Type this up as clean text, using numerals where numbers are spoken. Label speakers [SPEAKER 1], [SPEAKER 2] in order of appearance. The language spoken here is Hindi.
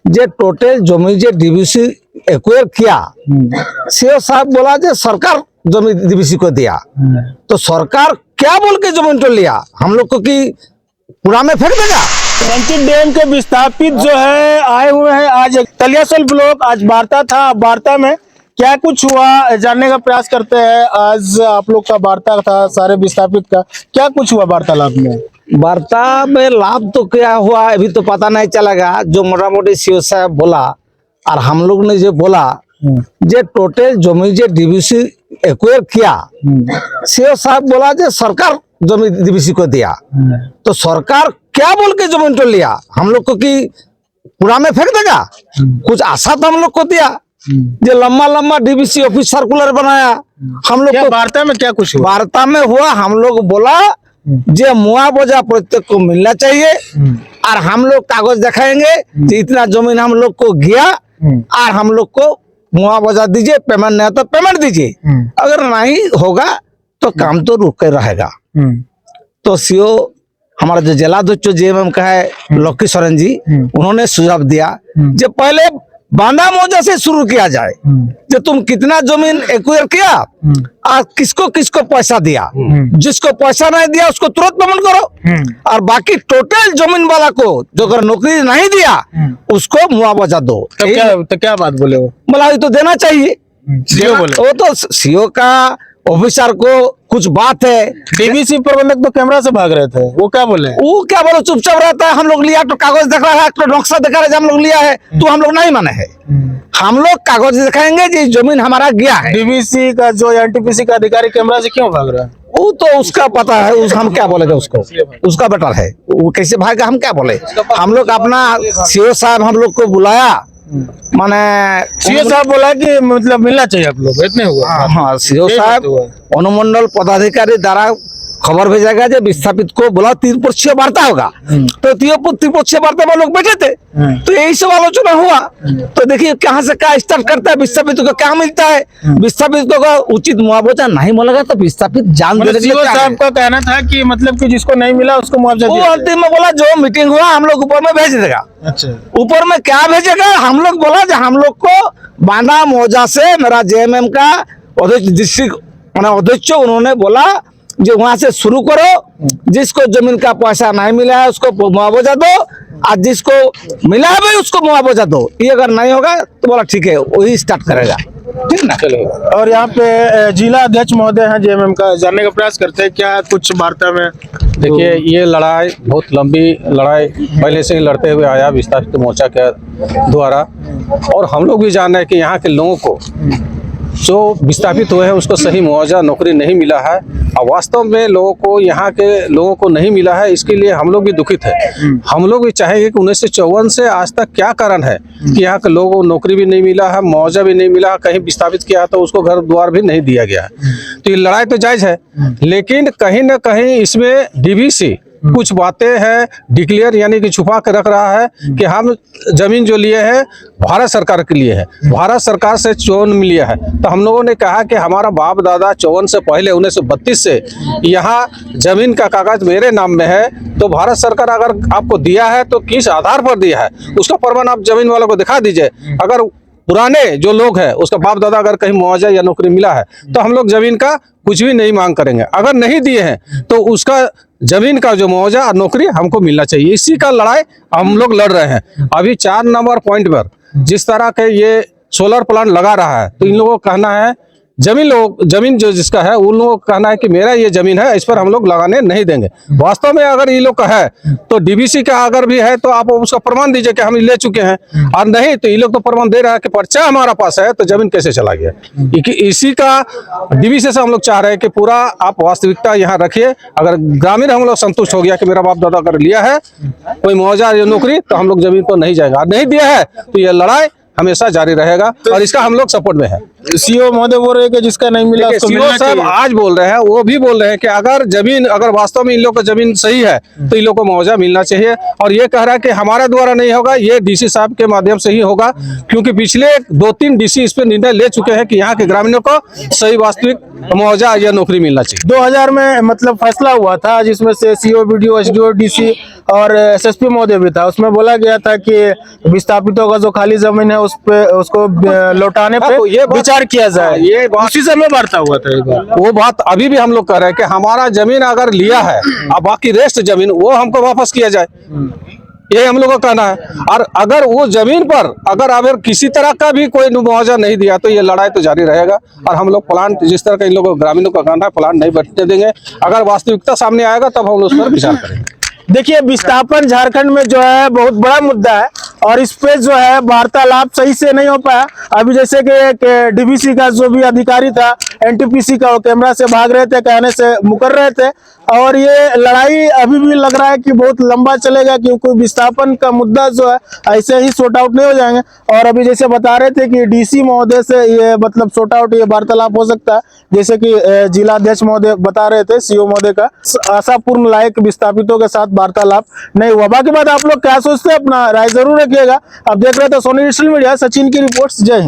[SPEAKER 1] जे टोटल जमी जे डीवीसी एक्वायर किया सीओ साहब बोला जे सरकार जमी डीवीसी को दिया। तो सरकार क्या बोल के जमीन तो लिया, हम लोग को कि कूड़ा में फेंक देगा।
[SPEAKER 2] रंचित डैम के विस्थापित जो है आए हुए हैं आज तलियासल ब्लॉक। आज वार्ता था, वार्ता में क्या कुछ हुआ जानने का प्रयास करते हैं। आज आप लोग का वार्ता था सारे विस्थापित का, क्या कुछ हुआ वार्तालाप में?
[SPEAKER 1] वार्ता में लाभ तो क्या हुआ अभी तो पता नहीं चलेगा। जो मोटा मोटी सीओ साहब बोला और हम लोग ने जो बोला जे टोटल जमी जे डीवीसी एक्वायर किया सीओ साहब बोला जे सरकार जमी डीवीसी को दिया। तो सरकार क्या बोल के जमीन तो लिया, हम लोग को कि कूड़ा में फेंक देगा। कुछ आशा तो हम लोग को दिया, जो लंबा लंबा डीवीसी ऑफिस सर्कुलर बनाया। हम लोग को
[SPEAKER 2] वार्ता में क्या कुछ हुआ?
[SPEAKER 1] वार्ता में हुआ हम लोग बोला जे मुआवजा प्रत्येक को मिलना चाहिए और हम लोग कागज दिखाएंगे कि इतना जमीन हम लोग को गया और हम लोग को मुआवजा दीजिए, पेमेंट नहीं तो पेमेंट दीजिए। अगर नहीं होगा तो काम तो रुक कर रहेगा। तो सीओ हमारा जो जिलाध्यक्ष जेएमएम का है लक्की सोरेन जी, उन्होंने सुझाव दिया जो पहले बांधा मौजा से शुरू किया जाए। जो तुम कितना जमीन एक्वायर किया और किसको किसको पैसा दिया, जिसको पैसा नहीं दिया उसको तुरंत पेमेंट करो और बाकी टोटल जमीन वाला को जो अगर नौकरी नहीं दिया उसको मुआवजा दो।
[SPEAKER 2] तो क्या बात बोले वो?
[SPEAKER 1] बोला ये तो देना चाहिए।
[SPEAKER 2] सीओ बोले?
[SPEAKER 1] वो तो सीओ का ऑफिसर को कुछ बात है।
[SPEAKER 2] डीवीसी प्रबंधक तो कैमरा से भाग रहे थे, वो क्या बोले?
[SPEAKER 1] वो क्या बोलो, चुपचाप रहता है। हम लोग लिया तो कागज दिखा रहा है, तो नक्शा दिखा रहा है हम लोग लिया है, तो हम लोग नहीं माने है। हम लोग कागज दिखाएंगे जी जमीन हमारा गया है।
[SPEAKER 2] डीवीसी का जो एनटीपीसी का अधिकारी कैमरा से क्यों भाग रहा है?
[SPEAKER 1] वो तो उसका पता है, हम क्या बोलेगा उसको, उसका बेटा है वो कैसे भागा हम क्या बोले। हम लोग अपना सीओ साहब हम लोग को बुलाया, माने
[SPEAKER 2] सीओ साहब बोला कि मतलब मिलना चाहिए आप लोग, इतने हुआ।
[SPEAKER 1] हाँ सीओ साहब अनुमंडल पदाधिकारी द्वारा खबर भेजेगा जो विस्थापित को बोला त्रिपक्षीय वार्ता होगा। तो त्रिपक्षीय वार्ता में लोग बैठे थे, तो यही सब आलोचना हुआ। तो देखिए कहाँ से क्या स्टार्ट करता है, विस्थापित को क्या मिलता है। विस्थापित को उचित मुआवजा नहीं मिलेगा तो विस्थापित जान देने के लिए
[SPEAKER 2] सीओ साहब का कहना था कि मतलब कि जिसको नहीं मिला उसको मुआवजा
[SPEAKER 1] वो
[SPEAKER 2] दिया।
[SPEAKER 1] अंतिम में बोला जो मीटिंग हुआ हम लोग ऊपर में भेज देगा।
[SPEAKER 2] अच्छा,
[SPEAKER 1] ऊपर में क्या भेजेगा, हम लोग बोला जो हम लोग को बांधा मौजा से मेरा जेएमएम का डिस्ट्रिक्ट माने अध्यक्ष उन्होंने बोला जो वहां से शुरू करो, जिसको जमीन का पैसा नहीं मिला है उसको मुआवजा दो और जिसको मिला है भाई उसको मुआवजा दो। ये अगर नहीं होगा तो बोला ठीक है वही स्टार्ट करेगा, ठीक ना। चलो।
[SPEAKER 2] और यहाँ पे जिला अध्यक्ष महोदय हैं जेएमएम का, जानने का प्रयास करते हैं क्या कुछ वार्ता में।
[SPEAKER 3] देखिए ये लड़ाई बहुत लंबी लड़ाई पहले से ही लड़ते हुए आया विस्थापित मोर्चा के द्वारा, और हम लोग भी जान रहे हैं कि यहाँ के लोगों को जो विस्थापित हुए हैं उसको सही मुआवजा नौकरी नहीं मिला है और वास्तव में लोगों को यहाँ के लोगों को नहीं मिला है। इसके लिए हम लोग भी दुखित है। हम लोग भी चाहेंगे कि 1954 से आज तक क्या कारण है कि यहाँ के लोगों को नौकरी भी नहीं मिला है, मुआवजा भी नहीं मिला है, कहीं विस्थापित किया तो उसको घर द्वार भी नहीं दिया गया है। तो ये लड़ाई तो जायज है, लेकिन कहीं ना कहीं इसमें डीवीसी कुछ बातें हैं डिक्लेयर यानी कि छुपा के रख रहा है कि हम जमीन जो लिए हैं भारत सरकार के लिए है, भारत सरकार से 54 में लिया है। तो हम लोगों ने कहा कि हमारा बाप दादा 54 से पहले 1932 से यहाँ जमीन का कागज मेरे नाम में है, तो भारत सरकार अगर आपको दिया है तो किस आधार पर दिया है उसका प्रमाण आप जमीन वालों को दिखा दीजिए। अगर पुराने जो लोग हैं उसका बाप दादा अगर कहीं मुआवजा या नौकरी मिला है तो हम लोग जमीन का कुछ भी नहीं मांग करेंगे। अगर नहीं दिए हैं तो उसका जमीन का जो मुआवजा और नौकरी हमको मिलना चाहिए। इसी का लड़ाई हम लोग लड़ रहे हैं। अभी 4 नंबर पॉइंट पर जिस तरह के ये सोलर प्लांट लगा रहा है तो इन लोगों का कहना है जमीन जो जिसका है उन लोगों का कहना है कि मेरा ये जमीन है, इस पर हम लोग लगाने नहीं देंगे। वास्तव में अगर ये लोग का है तो डीवीसी का अगर भी है तो आप उसका प्रमाण दीजिए कि हम ले चुके हैं, और नहीं तो ये लोग तो प्रमाण दे रहा है कि पर्चा हमारा पास है तो जमीन कैसे चला गया। इसी का डीवीसी से हम लोग चाह रहे हैं कि पूरा आप वास्तविकता यहाँ रखिए। अगर ग्रामीण हम लोग संतुष्ट हो गया कि मेरा बाप दादा अगर लिया है कोई मुआवजा या नौकरी तो हम लोग जमीन पर नहीं जाएगा, नहीं दिया है तो ये लड़ाई हमेशा जारी रहेगा और इसका हम लोग सपोर्ट में है।
[SPEAKER 2] सीओ महोदय बोल रहे हैं कि जिसका नहीं मिला उसको
[SPEAKER 3] सीओ
[SPEAKER 2] मिलना
[SPEAKER 3] साहब
[SPEAKER 2] चाहिए।
[SPEAKER 3] आज बोल रहे हैं, वो भी बोल रहे हैं कि अगर वास्तव में इन लोग का जमीन सही है तो इन लोग को मुआवजा मिलना चाहिए। और ये कह रहा है कि हमारे द्वारा नहीं होगा, ये डीसी साहब के माध्यम से ही होगा, क्योंकि पिछले 2-3 डीसी इस पे निर्णय ले चुके हैं कि यहाँ के ग्रामीणों को सही वास्तविक मुआवजा या नौकरी मिलना चाहिए।
[SPEAKER 2] 2000 में मतलब फैसला हुआ था जिसमें से सीओ, बीडीओ, एसडीओ, डीसी और एसएसपी महोदय भी था। उसमें बोला गया था कि विस्थापितों का जो खाली जमीन है उसको लौटाने पे
[SPEAKER 3] तो ये बात-
[SPEAKER 2] विचार किया जाए।
[SPEAKER 3] ये बात-
[SPEAKER 2] उसी समय वार्ता हुआ था एक बार।
[SPEAKER 3] वो बात अभी भी हम लोग कह रहे हैं कि हमारा जमीन अगर लिया है और बाकी रेस्ट जमीन वो हमको वापस किया जाए, ये हम लोग को कहना है। और अगर वो जमीन पर अगर किसी तरह का भी कोई मुआवजा नहीं दिया तो ये लड़ाई तो जारी रहेगा। और हम लोग प्लांट जिस तरह का इन लोगों ग्रामीणों का कहना है, प्लांट नहीं बैठने देंगे। अगर वास्तविकता सामने आएगा तब हम उस पर विचार करेंगे।
[SPEAKER 2] देखिए, विस्थापन झारखंड में जो है बहुत बड़ा मुद्दा है और इस पे जो है वार्तालाप सही से नहीं हो पाया। अभी जैसे कि डीवीसी का जो भी अधिकारी था, एनटीपीसी का, वो कैमरा से भाग रहे थे, कहने से मुकर रहे थे। और ये लड़ाई अभी भी लग रहा है कि बहुत लंबा चलेगा, क्योंकि विस्थापन का मुद्दा जो है ऐसे ही सॉर्ट आउट नहीं हो जाएंगे। और अभी जैसे बता रहे थे कि डीसी महोदय से ये मतलब सॉर्ट आउट, ये वार्तालाप हो सकता है, जैसे कि जिलाध्यक्ष महोदय बता रहे थे, सीओ महोदय का आशापूर्ण लायक विस्थापितों के साथ वार्तालाप नहीं हुआ। बाकी बात आप लोग क्या सोचते हैं, अपना राय जरूर रखिएगा। अब देख रहे थे सोनी डिजिटल मीडिया, सचिन की रिपोर्ट्स। जय हिंद।